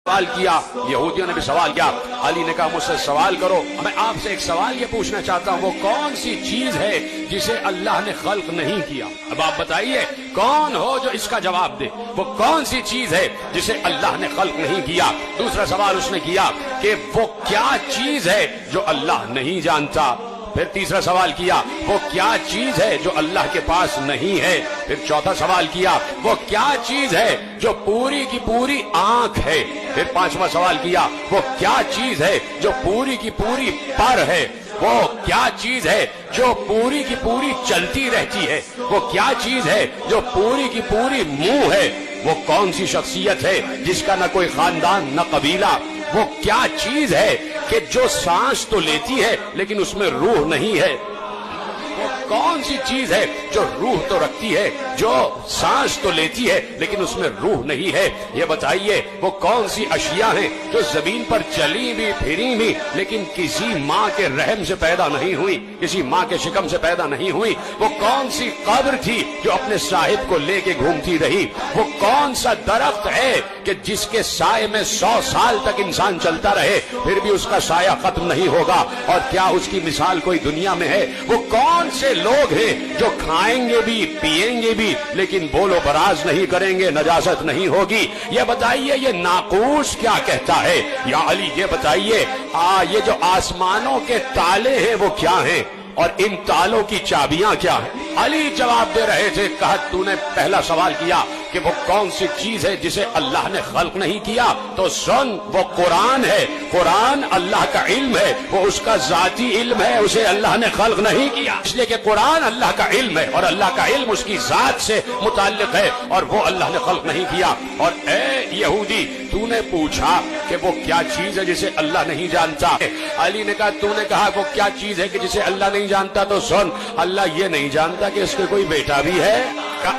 سوال کیا، یہودیوں نے بھی سوال کیا۔ علی نے کہا مجھ سے سوال کرو، میں آپ سے ایک سوال یہ پوچھنا چاہتا ہوں، وہ کون سی چیز ہے جسے اللہ نے خلق نہیں کیا؟ اب آپ بتائیے کون ہو جو اس کا جواب دے، وہ کون سی چیز ہے جسے اللہ نے خلق نہیں کیا؟ دوسرا سوال اس نے کیا کہ وہ کیا چیز ہے جو اللہ نہیں جانتا؟ پھر تیسرا سوال کیا وہ کیا چیز ہے جو اللہ کے پاس نہیں ہے؟ پھر چوتھا سوال کیا وہ کیا چیز ہے جو پوری کی پوری آنکھ ہے؟ پھر پانچواں سوال کیا وہ کیا چیز ہے جو پوری کی پوری پر ہے؟ وہ کیا چیز ہے جو پوری کی پوری چلتی رہتی ہے؟ وہ کیا چیز ہے جو پوری کی پوری منہ ہے؟ وہ کون سی شخصیت ہے جس کا نہ کوئی خاندان نہ قبیلہ؟ وہ کیا چیز ہے کہ جو سانس تو لیتی ہے لیکن اس میں روح نہیں ہے؟ وہ کون سی چیز ہے جو روح تو رکھتی ہے، جو سانس تو لیتی ہے لیکن اس میں روح نہیں ہے؟ یہ بتائیے وہ کون سی اشیاء ہیں جو زمین پر چلی بھی پھری بھی لیکن کسی ماں کے رحم سے پیدا نہیں ہوئی، کسی ماں کے شکم سے پیدا نہیں ہوئی؟ وہ کون سی قبر تھی جو اپنے صاحب کو لے کے گھومتی رہی؟ وہ کون سا درخت ہے کہ جس کے سائے میں 100 سال تک انسان چلتا رہے پھر بھی اس کا سایہ ختم نہیں ہوگا؟ اور کیا اس کی مثال کوئی دنیا میں ہے؟ وہ کون سے لوگ ہیں جو کھائیں گے بھی پیئیں گے بھی لیکن بول و براز نہیں کریں گے، نجاست نہیں ہوگی؟ یہ بتائیے یہ ناقوس کیا کہتا ہے؟ یا علی یہ بتائیے یہ جو آسمانوں کے تالے ہیں وہ کیا ہیں اور ان تالوں کی چابیاں کیا ہیں؟ علی جواب دے رہے تھے، کہا تو نے پہلا سوال کیا کہ وہ کون سی چیز ہے جسے اللہ نے خلق نہیں کیا، تو سن وہ قرآن ہے، قرآن اللہ کا علم ہے، وہ اس کا ذاتی علم ہے، اسے اللہ نے خلق نہیں کیا، اس لیے کہ قرآن اللہ کا علم ہے اور اللہ کا علم اس کی ذات سے متعلق ہے اور وہ اللہ نے خلق نہیں کیا۔ اور اے یہودی تو نے پوچھا کہ وہ کیا چیز ہے جسے اللہ نہیں جانتا؟ علی نے کہا تو نے کہا وہ کیا چیز ہے کہ جسے اللہ نہیں جانتا، تو سن اللہ یہ نہیں جانتا کہ اس کے کوئی بیٹا بھی ہے۔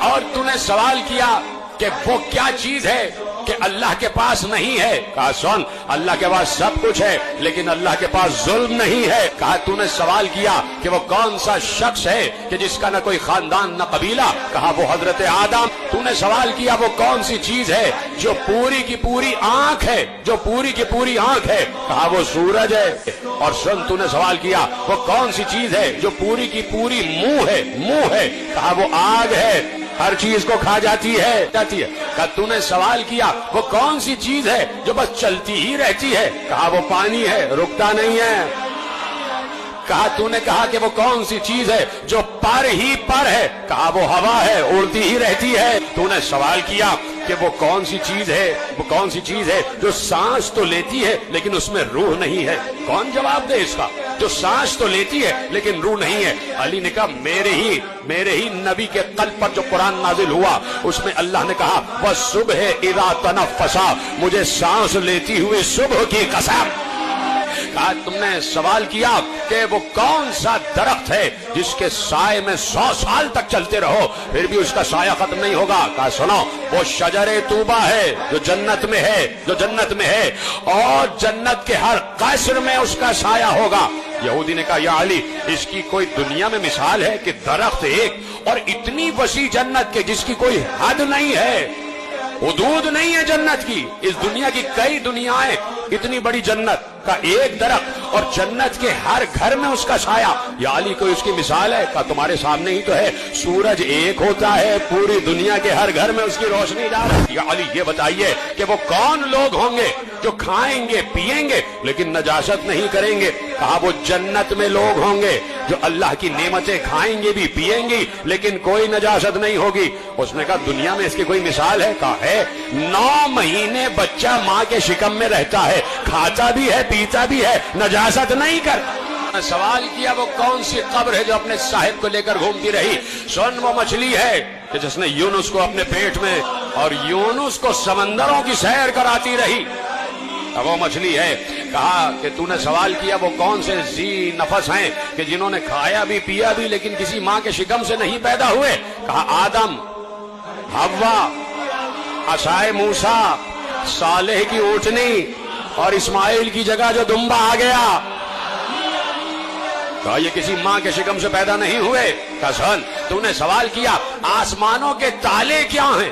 اور تو نے سوال کیا کہ وہ کیا چیز ہے کہ اللہ کے پاس نہیں ہے؟ کہا سن اللہ کے پاس سب کچھ ہے لیکن اللہ کے پاس ظلم نہیں ہے۔ کہا تو نے سوال کیا کہ وہ کون سا شخص ہے کہ جس کا نہ کوئی خاندان نہ قبیلہ؟ کہا وہ حضرت آدم۔ تو نے سوال کیا وہ کون سی چیز ہے جو پوری کی پوری آنکھ ہے، جو پوری کی پوری آنکھ ہے؟ کہا وہ سورج ہے۔ اور سن تو نے سوال کیا وہ کون سی چیز ہے جو پوری کی پوری منہ ہے، منہ ہے؟ کہا وہ آگ ہے، ہر چیز کو کھا جاتی ہے۔ کہا تو نے سوال کیا وہ کون سی چیز ہے جو بس چلتی ہی رہتی ہے؟ کہا وہ پانی ہے، رکتا نہیں ہے۔ کہا تو نے کہا کہ وہ کون سی چیز ہے جو پر ہی پر ہے؟ کہا وہ ہوا ہے، اڑتی ہی رہتی ہے۔ تو نے سوال کیا کہ وہ کون سی چیز ہے، وہ کون سی چیز ہے جو سانس تو لیتی ہے لیکن اس میں روح نہیں ہے؟ کون جواب دے اس کا؟ جو سانس تو لیتی ہے لیکن روح نہیں ہے۔ علی نے کہا میرے ہی نبی کے قلب پر جو قرآن نازل ہوا اس میں اللہ نے کہا وَالصُّبْحِ إِذَا تَنَفَّسَ، مجھے سانس لیتی ہوئی صبح کی قسم۔ کہا تم نے سوال کیا کہ وہ کون سا درخت ہے جس کے سائے میں 100 سال تک چلتے رہو پھر بھی اس کا سایہ ختم نہیں ہوگا؟ کہا سنو وہ شجر طوبہ ہے جو جنت میں ہے، جو جنت میں ہے اور جنت کے ہر قصر میں اس کا سایہ ہوگا۔ یہودی نے کہا یا علی اس کی کوئی دنیا میں مثال ہے کہ درخت ایک اور اتنی وسیع جنت کے جس کی کوئی حد نہیں ہے، حدود نہیں ہے جنت کی؟ اس دنیا کی کئی دنیایں، اتنی بڑی جنت کا ایک درخت اور جنت کے ہر گھر میں اس کا سایہ۔ یا علی کوئی اس کی مثال ہے؟ کہا تمہارے سامنے ہی تو ہے، سورج ایک ہوتا ہے، پوری دنیا کے ہر گھر میں اس کی روشنی جا رہی ہے۔ یا علی یہ بتائیے کہ وہ کون لوگ ہوں گے جو کھائیں گے پیئیں گے لیکن نجاست نہیں کریں گے؟ کہا وہ جنت میں لوگ ہوں گے جو اللہ کی نعمتیں کھائیں گے بھی پیئیں گے لیکن کوئی نجاست نہیں ہوگی۔ اس نے کہا دنیا میں اس کی کوئی مثال ہے؟ کہا ہے، 9 مہینے بچہ ماں کے شکم میں رہتا ہے، کھاتا بھی ہے پیتا بھی ہے، نجاست نہیں کرتا۔ سوال کیا وہ کون سی قبر ہے جو اپنے صاحب کو لے کر گھومتی رہی؟ سن وہ مچھلی ہے کہ جس نے یونس کو اپنے پیٹ میں اور یونس کو سمندروں کی سیر کراتی رہی، وہ مچھلی ہے۔ کہا کہ تو نے سوال کیا وہ کون سے ذی نفس ہیں کہ جنہوں نے کھایا بھی پیا بھی لیکن کسی ماں کے شکم سے نہیں پیدا ہوئے؟ کہا آدم، حوا، عصائے موسیٰ، صالح کی اونٹنی اور اسماعیل کی جگہ جو دمبا آ گیا۔ کہا یہ کسی ماں کے شکم سے پیدا نہیں ہوئے؟ کہا سن تو نے سوال کیا آسمانوں کے تالے کیا ہیں؟